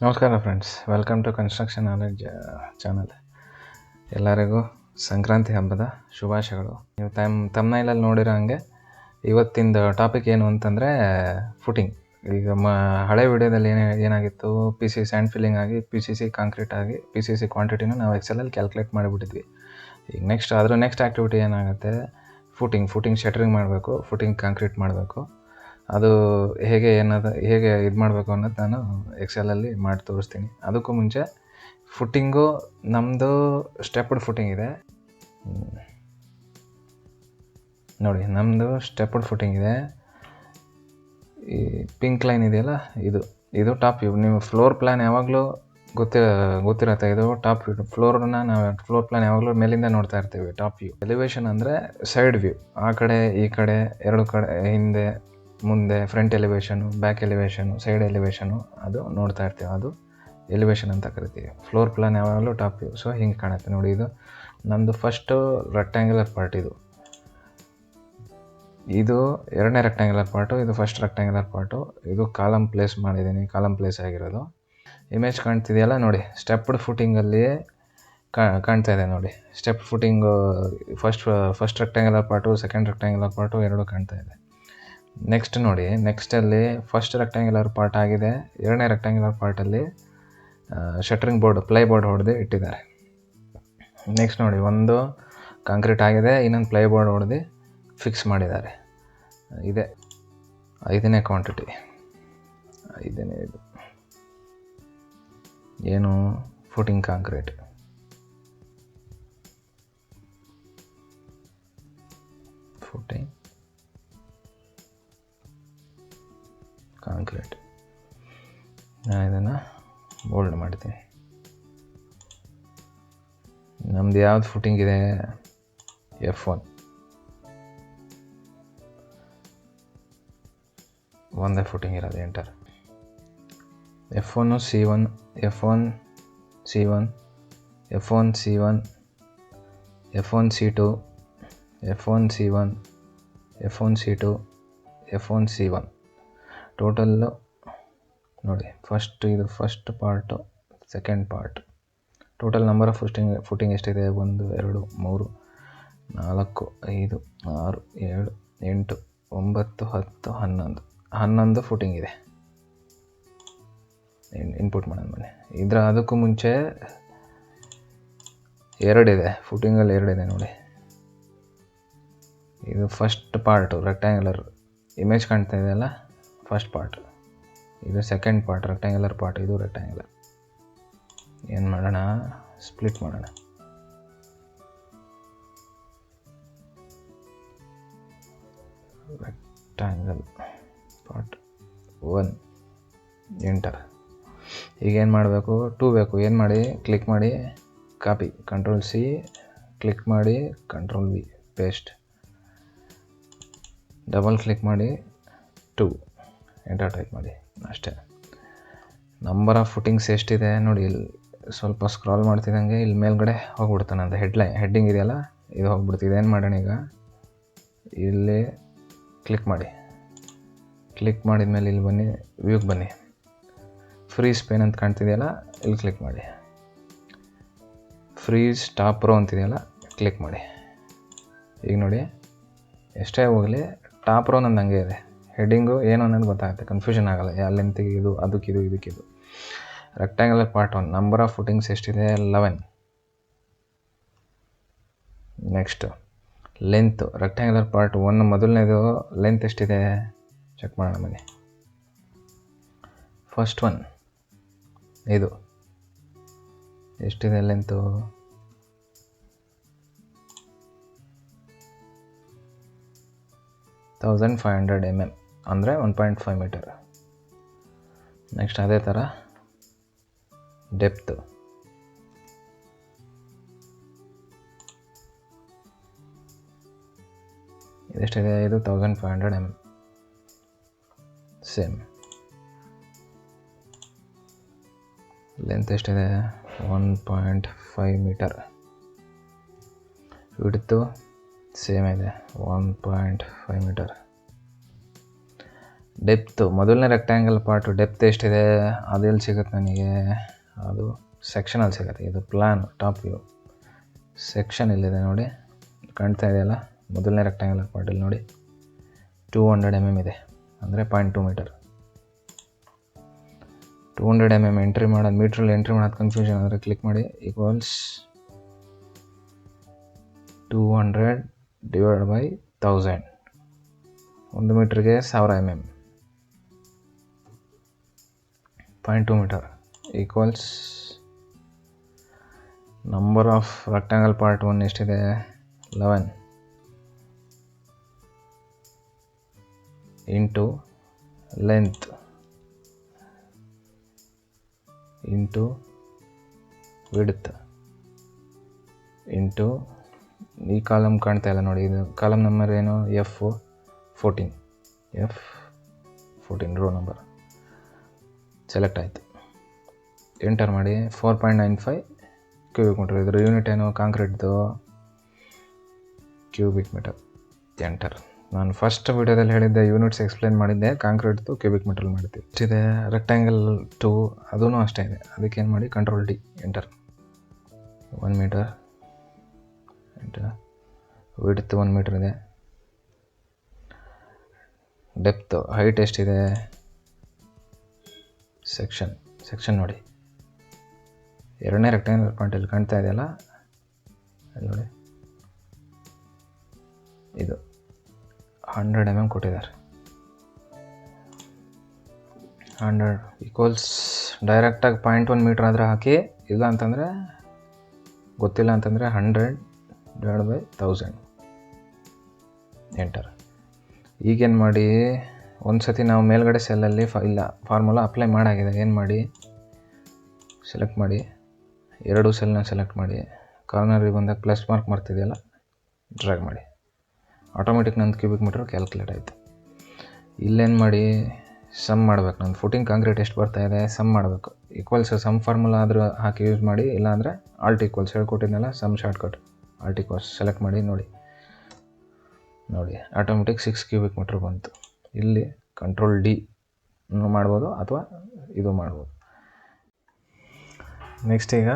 ನಮಸ್ಕಾರ friends, welcome to construction knowledge channel. ಎಲ್ಲರಿಗೂ ಸಂಕ್ರಾಂತಿ ಹಬ್ಬದ ಶುಭಾಶಯಗಳು. ನೀವು ತಮ್ನೈಲಲ್ಲಿ ನೋಡಿರೋ ಹಾಗೆ ಇವತ್ತಿಂದ ಟಾಪಿಕ್ ಏನು ಅಂತಂದರೆ ಫುಟಿಂಗ್. ಈಗ ಹಳೆ ವಿಡಿಯೋದಲ್ಲಿ ಏನಾಗಿತ್ತು, ಪಿ ಸಿ ಸ್ಯಾಂಡ್ ಫಿಲ್ಲಿಂಗ್ ಆಗಿ ಪಿ ಸಿ ಸಿ ಕಾಂಕ್ರೀಟ್ ಆಗಿ ಪಿ ಸಿ ಸಿ ಕ್ವಾಂಟಿಟಿನೂ ನಾವು ಎಕ್ಸೆಲಲ್ಲಿ ಕ್ಯಾಲ್ಕುಲೇಟ್ ಮಾಡಿಬಿಟ್ಟಿದ್ವಿ. ಈಗ ನೆಕ್ಸ್ಟ್ ಆ್ಯಕ್ಟಿವಿಟಿ ಏನಾಗುತ್ತೆ, ಫುಟಿಂಗ್ ಶಟರಿಂಗ್ ಮಾಡಬೇಕು, ಫುಟಿಂಗ್ ಕಾಂಕ್ರೀಟ್ ಮಾಡಬೇಕು. ಅದು ಹೇಗೆ ಇದು ಮಾಡಬೇಕು ಅನ್ನೋದು ನಾನು ಎಕ್ಸೆಲಲ್ಲಿ ಮಾಡಿ ತೋರಿಸ್ತೀನಿ. ಅದಕ್ಕೂ ಮುಂಚೆ ಫುಟ್ಟಿಂಗು ನಮ್ಮದು ಸ್ಟೆಪ್ಡ್ ಫುಟ್ಟಿಂಗ್ ಇದೆ ನೋಡಿ. ನಮ್ಮದು ಸ್ಟೆಪ್ಡ್ ಫುಟ್ಟಿಂಗ್ ಇದೆ. ಈ ಪಿಂಕ್ ಲೈನ್ ಇದೆಯಲ್ಲ, ಇದು ಟಾಪ್ ವ್ಯೂ. ನೀವು ಫ್ಲೋರ್ ಪ್ಲ್ಯಾನ್ ಯಾವಾಗಲೂ ಗೊತ್ತಿರತ್ತೆ. ಇದು ಟಾಪ್ ವ್ಯೂ. ಫ್ಲೋರ್ ಪ್ಲ್ಯಾನ್ ಯಾವಾಗಲೂ ಮೇಲಿಂದ ನೋಡ್ತಾ ಇರ್ತೀವಿ. Top view. ಎಲಿವೇಶನ್ ಅಂದರೆ ಸೈಡ್ ವ್ಯೂ. ಆ ಕಡೆ ಈ ಕಡೆ ಎರಡು ಕಡೆ, ಹಿಂದೆ ಮುಂದೆ, ಫ್ರಂಟ್ ಎಲಿವೇಶನು, ಬ್ಯಾಕ್ ಎಲಿವೇಶನು, ಸೈಡ್ ಎಲಿವೇಶನು, ಅದು ನೋಡ್ತಾ ಇರ್ತೀವಿ. ಅದು ಎಲಿವೇಶನ್ ಅಂತ ಕರಿತೀವಿ. ಫ್ಲೋರ್ ಪ್ಲ್ಯಾನ್ ಯಾವಾಗಲೂ ಟಾಪ್ ವ್ಯೂ. ಸೊ ಹಿಂಗೆ ಕಾಣುತ್ತೆ ನೋಡಿ. ಇದು ನಮ್ಮದು ಫಸ್ಟು ರೆಕ್ಟ್ಯಾಂಗ್ಯುಲರ್ ಪಾರ್ಟ್. ಇದು ಎರಡನೇ ರೆಕ್ಟ್ಯಾಂಗ್ಯುಲರ್ ಪಾರ್ಟು, ಇದು ಫಸ್ಟ್ ರೆಕ್ಟ್ಯಾಂಗ್ಯುಲರ್ ಪಾರ್ಟು. ಇದು ಕಾಲಮ್ ಪ್ಲೇಸ್ ಮಾಡಿದ್ದೀನಿ, ಕಾಲಮ್ ಪ್ಲೇಸ್ ಆಗಿರೋದು. ಇಮೇಜ್ ಕಾಣ್ತಿದೆಯಲ್ಲ ನೋಡಿ, ಸ್ಟೆಪ್ಡ್ ಫುಟಿಂಗಲ್ಲಿ ಕಾಣ್ತಾ ಇದೆ ನೋಡಿ. Step footing first rectangular part, second rectangular part ಎರಡೂ ಕಾಣ್ತಾ ಇದೆ. ನೆಕ್ಸ್ಟ್ ನೋಡಿ, ನೆಕ್ಸ್ಟಲ್ಲಿ ಫಸ್ಟ್ ರೆಕ್ಟ್ಯಾಂಗ್ಯುಲರ್ ಪಾರ್ಟ್ ಆಗಿದೆ. ಎರಡನೇ ರೆಕ್ಟ್ಯಾಂಗ್ಯುಲರ್ ಪಾರ್ಟಲ್ಲಿ ಶಟ್ರಿಂಗ್ ಬೋರ್ಡ್, ಪ್ಲೈ ಬೋರ್ಡ್ ಹೊಡೆದು ಇಟ್ಟಿದ್ದಾರೆ. ನೆಕ್ಸ್ಟ್ ನೋಡಿ, ಒಂದು ಕಾಂಕ್ರೀಟ್ ಆಗಿದೆ, ಇನ್ನೊಂದು ಪ್ಲೈ ಬೋರ್ಡ್ ಹೊಡೆದು ಫಿಕ್ಸ್ ಮಾಡಿದ್ದಾರೆ. ಇದೆ 5ನೇ ಕ್ವಾಂಟಿಟಿ. 5ನೇ ಇದು ಏನು, ಫುಟಿಂಗ್ ಕಾಂಕ್ರೀಟ್. Footing concrete. ನಾನು ಇದನ್ನು ಬೋಲ್ಡ್ ಮಾಡ್ತೀನಿ. ನಮ್ಮದು ಯಾವ್ದು ಫುಟಿಂಗ್ ಇದೆ, F1. ಒಂದೇ ಫುಟಿಂಗ್ ಇರೋದು, enter. F1 C1, F1 C1, F1 C1, F1 C2, F1 C1, F1 C2, F1 C1. Total ನೋಡಿ, ಇದು first part, second part. Total number of footing ಎಷ್ಟಿದೆ, 1 2 3 4 5 6 7 8 9 10 11 ಫುಟಿಂಗ್ ಇದೆ. ಇನ್ಪುಟ್ ಮಾಡೋಣ ಬನ್ನಿ. ಅದಕ್ಕೂ ಮುಂಚೆ ಎರಡಿದೆ, ಫುಟಿಂಗಲ್ಲಿ ಎರಡಿದೆ ನೋಡಿ. ಇದು ಫಸ್ಟ್ ಪಾರ್ಟು ರೆಕ್ಟ್ಯಾಂಗ್ಯುಲರ್, ಇಮೇಜ್ ಕಾಣ್ತಾ ಇದೆಯಲ್ಲ, ಫಸ್ಟ್ ಪಾರ್ಟ್. ಇದು ಸೆಕೆಂಡ್ ಪಾರ್ಟ್, ರೆಕ್ಟ್ಯಾಂಗ್ಯುಲರ್ ಪಾರ್ಟ್. ಇದು ರೆಕ್ಟ್ಯಾಂಗ್ಯುಲರ್. ಏನು ಮಾಡೋಣ, ಸ್ಪ್ಲಿಟ್ ಮಾಡೋಣ. Rectangle part 1, enter. ಈಗೇನು ಮಾಡಬೇಕು, 2 ಬೇಕು. ಏನು ಮಾಡಿ, ಕ್ಲಿಕ್ ಮಾಡಿ, ಕಾಪಿ, Ctrl C, ಕ್ಲಿಕ್ ಮಾಡಿ, Ctrl V, paste. Double click ಮಾಡಿ 2, ಎಂಟರ್ ಟೈಪ್ ಮಾಡಿ. ಅಷ್ಟೇ. ನಂಬರ್ ಆಫ್ ಫುಟಿಂಗ್ಸ್ ಎಷ್ಟಿದೆ ನೋಡಿ. ಇಲ್ಲಿ ಸ್ವಲ್ಪ ಸ್ಕ್ರಾಲ್ ಮಾಡ್ತಿದ್ದಂಗೆ ಇಲ್ಲಿ ಮೇಲ್ಗಡೆ ಹೋಗ್ಬಿಡ್ತಾನೆ ಅಂತ ಹೆಡ್ಡಿಂಗ್ ಇದೆಯಲ್ಲ, ಇದು ಹೋಗ್ಬಿಡ್ತಿದೆ. ಏನು ಮಾಡೋಣ, ಈಗ ಇಲ್ಲಿ ಕ್ಲಿಕ್ ಮಾಡಿ. ಕ್ಲಿಕ್ ಮಾಡಿದ ಮೇಲೆ ಇಲ್ಲಿ ಬನ್ನಿ, ವ್ಯೂಗೆ ಬನ್ನಿ. ಫ್ರೀಸ್ ಪೇನ್ ಅಂತ ಕಾಣ್ತಿದೆಯಲ್ಲ, ಇಲ್ಲಿ ಕ್ಲಿಕ್ ಮಾಡಿ. ಫ್ರೀಸ್ ಟಾಪ್ ರೋ ಅಂತಿದೆಯಲ್ಲ, ಕ್ಲಿಕ್ ಮಾಡಿ. ಈಗ ನೋಡಿ, ಎಷ್ಟೇ ಹೋಗಲಿ ಟಾಪ್ ರೋ ನಂದು ಹಂಗೆ ಇದೆ. ಹೆಡ್ಡಿಂಗು ಏನು ಅನ್ನೋದು ಗೊತ್ತಾಗುತ್ತೆ, ಕನ್ಫ್ಯೂಷನ್ ಆಗೋಲ್ಲ. ಲೆಂತಿಗೆ ಇದು, ಅದಕ್ಕಿದು, ಇದಕ್ಕಿದು. ರೆಕ್ಟ್ಯಾಂಗ್ಯುಲರ್ ಪಾರ್ಟ್ 1 ನಂಬರ್ ಆಫ್ ಫುಟಿಂಗ್ಸ್ ಎಷ್ಟಿದೆ, 11. ನೆಕ್ಸ್ಟು ಲೆಂತು, ರೆಕ್ಟ್ಯಾಂಗ್ಯುಲರ್ ಪಾರ್ಟ್ 1 ಮೊದಲನೇದು ಲೆಂತ್ ಎಷ್ಟಿದೆ ಚೆಕ್ ಮಾಡೋಣ ಬನ್ನಿ. ಫಸ್ಟ್ ಒನ್ ಇದು ಎಷ್ಟಿದೆ ಲೆಂತು, 1500 mm ಅಂದರೆ 1.5 ಮೀಟರ್. ನೆಕ್ಸ್ಟ್ ಅದೇ ಥರ ಡೆಪ್ತು, ಇದೆಷ್ಟಿದೆ, ಇದು 1500 mm. ಸೇಮ್. ಲೆಂತ್ ಎಷ್ಟಿದೆ, 1.5 ಮೀಟರ್. ವಿಡ್ತು ಸೇಮ್ ಇದೆ, 1.5 ಮೀಟರ್. ಡೆಪ್ತು ಮೊದಲನೇ ರೆಕ್ಟ್ಯಾಂಗಲ್ ಪಾರ್ಟು ಡೆಪ್ತ್ ಎಷ್ಟಿದೆ ಅದು ಎಲ್ಲಿ ಸಿಗುತ್ತೆ ನನಗೆ, ಅದು ಸೆಕ್ಷನಲ್ಲಿ ಸಿಗುತ್ತೆ. ಇದು ಪ್ಲಾನ್ ಟಾಪ್ ವ್ಯೂ, ಸೆಕ್ಷನ್ ಇಲ್ಲಿದೆ ನೋಡಿ, ಕಾಣ್ತಾ ಇದೆಯಲ್ಲ ಮೊದಲನೇ ರೆಕ್ಟ್ಯಾಂಗಲ್ ಪಾರ್ಟಲ್ಲಿ ನೋಡಿ 200 mm ಇದೆ, ಅಂದರೆ 0.2 ಮೀಟರ್. 200 mm ಎಂಟ್ರಿ ಮಾಡೋದು, ಮೀಟ್ರಲ್ಲಿ ಎಂಟ್ರಿ ಮಾಡೋದು ಕನ್ಫ್ಯೂಷನ್ ಅಂದರೆ ಕ್ಲಿಕ್ ಮಾಡಿ. ಈಕ್ವಲ್ಸ್ 200 ಡಿವೈಡ್ ಬೈ 1000, 1 ಮೀಟ್ರಿಗೆ 1000 mm, 0.2 metre equals number of rectangle part 1 ಎಷ್ಟಿದೆ 11 into length into width into ಈ ಕಾಲಮ್ ಕಾಣ್ತಾ ಇಲ್ಲ ನೋಡಿ, ಇದು ಕಾಲಮ್ ನಂಬರ್ ಏನು F14 ರೋ ನಂಬರ್ ಸೆಲೆಕ್ಟ್ ಆಯಿತು. ಎಂಟರ್ ಮಾಡಿ 4.95 ಕ್ಯೂಬಿಕ್ ಮೀಟರ್. ಇದ್ರ ಯೂನಿಟ್ ಏನು ಕಾಂಕ್ರೀಟ್ದು ಕ್ಯೂಬಿಕ್ ಮೀಟರ್. ಎಂಟರ್. ನಾನು ಫಸ್ಟ್ ವಿಡಿಯೋದಲ್ಲಿ ಹೇಳಿದ್ದೆ, ಯೂನಿಟ್ಸ್ ಎಕ್ಸ್ಪ್ಲೇನ್ ಮಾಡಿದ್ದೆ, ಕಾಂಕ್ರೀಟ್ದು ಕ್ಯೂಬಿಕ್ ಮೀಟರ್ ಮಾಡ್ತೀವಿ. ಇಷ್ಟಿದೆ ರೆಕ್ಟ್ಯಾಂಗಲ್ 2, ಅದೂ ಅಷ್ಟೇ ಇದೆ. ಅದಕ್ಕೇನು ಮಾಡಿ control D, enter. 1 metre enter. Width 1 metre ಇದೆ. ಡೆಪ್ತ್ ಹೈಟ್ ಎಷ್ಟಿದೆ, ಸೆಕ್ಷನ್ ನೋಡಿ, ಎರಡನೇ ರೆಕ್ಟ್ಯಾಂಗಲ್ ಪಾಯಿಂಟಲ್ಲಿ ಕಾಣ್ತಾ ಇದೆಯಲ್ಲ ಅಲ್ಲಿ ನೋಡಿ, ಇದು 100 mm ಕೊಟ್ಟಿದ್ದಾರೆ. 100 ಈಕ್ವಲ್ಸ್ ಡೈರೆಕ್ಟಾಗಿ 0.1 ಮೀಟ್ರ್ ಆದರೆ ಹಾಕಿ, ಇಲ್ಲ ಅಂತಂದರೆ ಗೊತ್ತಿಲ್ಲ ಅಂತಂದರೆ 100 ಡಿವೈಡ್ ಬೈ 1000, ಎಂಟರ್. ಈಗೇನು ಮಾಡಿ, ಒಂದು ಸತಿ ನಾವು ಮೇಲ್ಗಡೆ ಸೆಲ್ಲಲ್ಲಿ ಇಲ್ಲ ಫಾರ್ಮುಲಾ ಅಪ್ಲೈ ಮಾಡಾಗಿದೆ. ಏನು ಮಾಡಿ, ಸೆಲೆಕ್ಟ್ ಮಾಡಿ, ಎರಡು ಸೆಲ್ನ ಸೆಲೆಕ್ಟ್ ಮಾಡಿ, ಕಾರ್ನರಿಗೆ ಬಂದಾಗ ಪ್ಲಸ್ ಮಾರ್ಕ್ ಮಾಡ್ತಿದೆಯಲ್ಲ ಡ್ರ್ಯಾಗ್ ಮಾಡಿ, ಆಟೋಮೆಟಿಕ್ ನಂದು ಕ್ಯೂಬಿಕ್ ಮೀಟರ್ ಕ್ಯಾಲ್ಕುಲೇಟ್ ಆಯಿತು. ಇಲ್ಲೇನು ಮಾಡಿ, ಸಮ್ ಮಾಡಬೇಕು. ನಂದು ಫುಟಿಂಗ್ ಕಾಂಕ್ರೀಟ್ ಎಷ್ಟು ಬರ್ತಾಯಿದೆ ಸಮ್ ಮಾಡಬೇಕು. ಈಕ್ವಲ್ಸ್ ಸಮ್ ಫಾರ್ಮುಲಾ ಆದರೂ ಹಾಕಿ ಯೂಸ್ ಮಾಡಿ, ಇಲ್ಲಾಂದರೆ ಆಲ್ಟ್ ಈಕ್ವಲ್ಸ್ ಹೇಳ್ಕೊಟ್ಟಿದ್ನಲ್ಲ some shortcut, alt equals select ಮಾಡಿ ನೋಡಿ ಆಟೋಮೆಟಿಕ್ 6 ಕ್ಯೂಬಿಕ್ ಮೀಟರ್ ಬಂತು. ಇಲ್ಲಿ ಕಂಟ್ರೋಲ್ D ಮಾಡ್ಬೋದು ಅಥವಾ ಇದು ಮಾಡ್ಬೋದು. ನೆಕ್ಸ್ಟ್ ಈಗ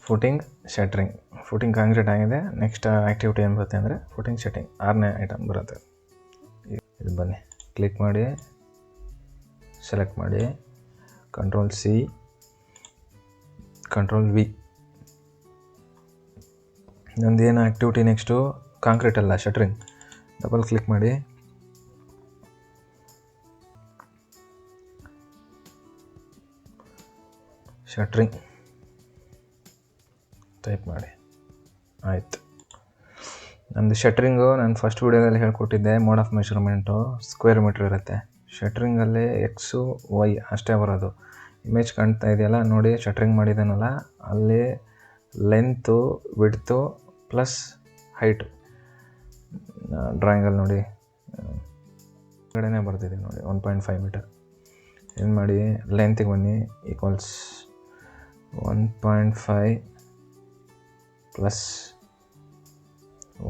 ಫುಟಿಂಗ್ ಶಟ್ರಿಂಗ್. ಫುಟಿಂಗ್ ಕಾಂಕ್ರೀಟ್ ಆಗಿದೆ. ನೆಕ್ಸ್ಟ್ ಆ್ಯಕ್ಟಿವಿಟಿ ಏನು ಬರುತ್ತೆ ಅಂದರೆ ಫುಟಿಂಗ್ ಶಟ್ಟಿಂಗ್, 6ನೇ ಐಟಮ್ ಬರುತ್ತೆ. ಇದು ಬನ್ನಿ, ಕ್ಲಿಕ್ ಮಾಡಿ, ಸೆಲೆಕ್ಟ್ ಮಾಡಿ, ಕಂಟ್ರೋಲ್ C, ಕಂಟ್ರೋಲ್ V. ನಂದೇನು ಆ್ಯಕ್ಟಿವಿಟಿ ನೆಕ್ಸ್ಟು ಕಾಂಕ್ರೀಟ್ ಅಲ್ಲ, ಶಟ್ರಿಂಗ್. ಡಬಲ್ ಕ್ಲಿಕ್ ಮಾಡಿ, ಶಟ್ರಿಂಗ್ ಟೈಪ್ ಮಾಡಿ, ಆಯಿತು. ನಂದು ಶಟ್ರಿಂಗು ನಾನು ಫಸ್ಟ್ ವೀಡಿಯೋದಲ್ಲಿ ಹೇಳ್ಕೊಟ್ಟಿದ್ದೆ, mode of measurement square metre ಇರುತ್ತೆ. ಶಟ್ರಿಂಗಲ್ಲಿ ಎಕ್ಸು ವೈ ಅಷ್ಟೇ ಬರೋದು. ಇಮೇಜ್ ಕಾಣ್ತಾ ಇದೆಯಲ್ಲ ನೋಡಿ, ಶಟ್ರಿಂಗ್ ಮಾಡಿದ್ದಾನಲ್ಲ ಅಲ್ಲಿ ಲೆಂತು ವಿಡ್ತು ಪ್ಲಸ್ ಹೈಟು ಡ್ರಾಯಿಂಗಲ್ಲಿ ನೋಡಿ ಕಡೆನೇ ಬರ್ತಿದೆ ನೋಡಿ 1.5 ಮೀಟರ್. ಏನು ಮಾಡಿ, ಲೆಂತಿಗೆ ಬನ್ನಿ, ಈಕ್ವಲ್ಸ್ 1.5 ಪ್ಲಸ್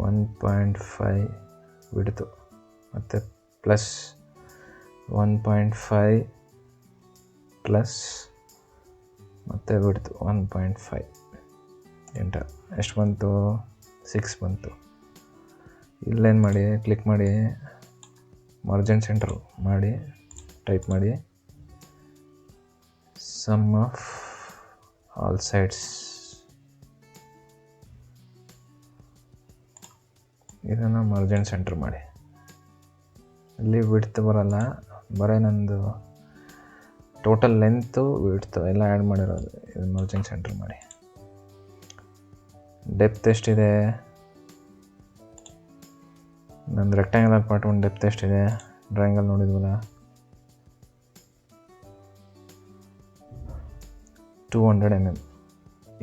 1.5 ವಿಡ್ತು ಮತ್ತು ಪ್ಲಸ್ 1.5 ಪ್ಲಸ್ ಮತ್ತು ವಿಡ್ತು 1.5, ಎಂಟರ್. ಎಷ್ಟು ಬಂತು, 6 ಬಂತು. ಇಲ್ಲೇನು ಮಾಡಿ, ಕ್ಲಿಕ್ ಮಾಡಿ, ಮಾರ್ಜಿನ್ ಸೆಂಟರ್ ಮಾಡಿ, ಟೈಪ್ ಮಾಡಿ, ಸಮ್ ಆಫ್ ಆಲ್ ಸೈಡ್ಸ್. ಇದನ್ನು ಮಾರ್ಜಿನ್ ಸೆಂಟರ್ ಮಾಡಿ. ಇಲ್ಲಿ ವಿಡ್ತ್ ಬರೋಲ್ಲ, ಬರೀ ನಂದು ಟೋಟಲ್ ಲೆಂತು ವಿಡ್ತು ಎಲ್ಲ ಆ್ಯಡ್ ಮಾಡಿರೋದು. ಇದು ಮಾರ್ಜಿನ್ ಸೆಂಟರ್ ಮಾಡಿ. ಡೆಪ್ತ್ ಎಷ್ಟಿದೆ, ನಂದು ರೆಕ್ಟ್ಯಾಂಗುಲರ್ ಪಾರ್ಟ್ 1 ಡೆಪ್ತ್ ಎಷ್ಟಿದೆ, ಡ್ರಾಯಿಂಗಲ್ಲಿ ನೋಡಿದ್ವಲ್ಲ 200 mm.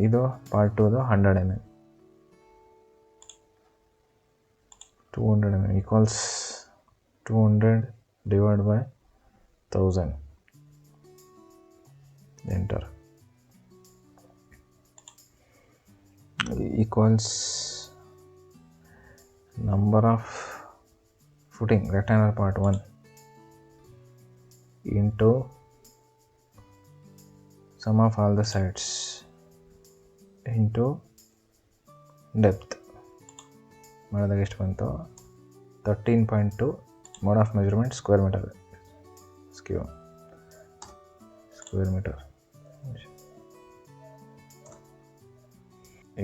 ಇದು ಪಾರ್ಟ್ 2ದು 100 mm. 200 mm equals 200 divide by 1000, enter. Equals number of footing rectangular part 1 into sum of all the sides into depth ಮಾಡಿದಾಗ ಎಷ್ಟು ಬಂತು 13.2 mode of measurement square metre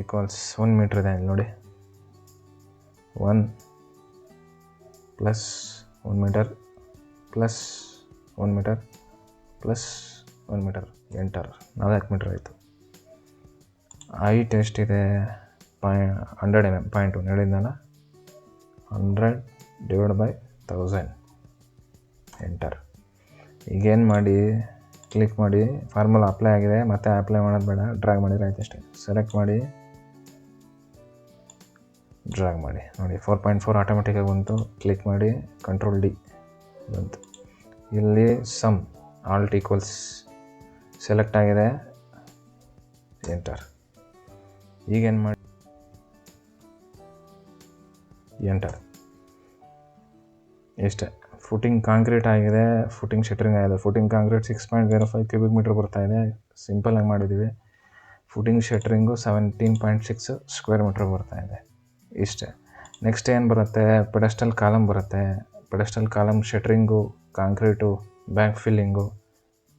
equals 1 metre ಇದೆ ಇಲ್ಲಿ ನೋಡಿ 1 plus 1 metre plus 1 metre plus 1 metre enter 4 metre ಆಯಿತು. Height ಎಷ್ಟಿದೆ 100 mm point ಹೇಳಿದ್ನಲ್ಲ 100 divide by 1000 enter. ಈಗೇನು ಮಾಡಿ ಕ್ಲಿಕ್ ಮಾಡಿ ಫಾರ್ಮುಲಾ ಅಪ್ಲೈ ಆಗಿದೆ, ಮತ್ತೆ ಅಪ್ಲೈ ಮಾಡೋದು ಬೇಡ, ಡ್ರ್ಯಾಗ್ ಮಾಡಿದ್ರೆ ಆಯ್ತು ಅಷ್ಟೇ. ಸೆಲೆಕ್ಟ್ ಮಾಡಿ ಡ್ರ್ಯಾಗ್ ಮಾಡಿ ನೋಡಿ 4.4 ಆಟೋಮೆಟಿಕಾಗಿ ಬಂತು. ಕ್ಲಿಕ್ ಮಾಡಿ ಕಂಟ್ರೋಲ್ ಡಿ ಬಂತು. ಇಲ್ಲಿ ಸಮ್ ಆಲ್ಟ್ ಈಕ್ವಲ್ಸ್ ಸೆಲೆಕ್ಟ್ ಆಗಿದೆ, ಎಂಟರ್. ಈಗೇನು ಮಾಡಿ ಎಂಟರ್. ಇಷ್ಟೇ. ಫುಟಿಂಗ್ ಕಾಂಕ್ರೀಟ್ ಆಗಿದೆ, ಫುಟಿಂಗ್ ಶಟರಿಂಗ್ ಆಗಿದೆ. ಫುಟಿಂಗ್ ಕಾಂಕ್ರೀಟ್ 6.05 ಕ್ಯೂಬಿಕ್ ಮೀಟರ್ ಬರ್ತಾಯಿದೆ, ಸಿಂಪಲಾಗಿ ಮಾಡಿದ್ದೀವಿ. ಫುಟಿಂಗ್ ಶಟರಿಂಗು 17.6 ಸ್ಕ್ವೇರ್ ಮೀಟ್ರ್ ಬರ್ತಾಯಿದೆ. ಇಷ್ಟೇ. ನೆಕ್ಸ್ಟ್ ಏನು ಬರುತ್ತೆ, ಪೆಡಸ್ಟಲ್ ಕಾಲಮ್ ಬರುತ್ತೆ. Pedestal column shuttering, concrete, back filling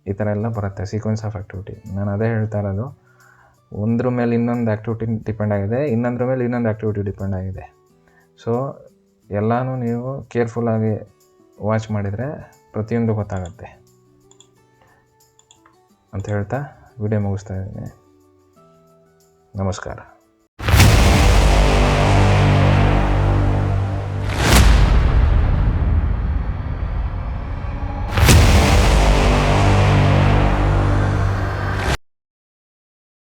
ಈ ಥರ ಎಲ್ಲ ಬರುತ್ತೆ. ಸೀಕ್ವೆನ್ಸ್ ಆಫ್ ಆ್ಯಕ್ಟಿವಿಟಿ ನಾನು ಅದೇ ಹೇಳ್ತಾ ಇರೋದು. ಒಂದ್ರ ಮೇಲೆ ಇನ್ನೊಂದು ಆ್ಯಕ್ಟಿವಿಟಿ ಡಿಪೆಂಡ್ ಆಗಿದೆ, ಇನ್ನೊಂದ್ರ ಮೇಲೆ ಇನ್ನೊಂದು ಆ್ಯಕ್ಟಿವಿಟಿ ಡಿಪೆಂಡ್ ಆಗಿದೆ. ಸೊ ಎಲ್ಲನೂ ನೀವು ಕೇರ್ಫುಲ್ಲಾಗಿ ವಾಚ್ ಮಾಡಿದರೆ ಪ್ರತಿಯೊಂದು ಗೊತ್ತಾಗುತ್ತೆ ಅಂತ ಹೇಳ್ತಾ ವಿಡಿಯೋ ಮುಗಿಸ್ತಾ ಇದ್ದೀನಿ. ನಮಸ್ಕಾರ.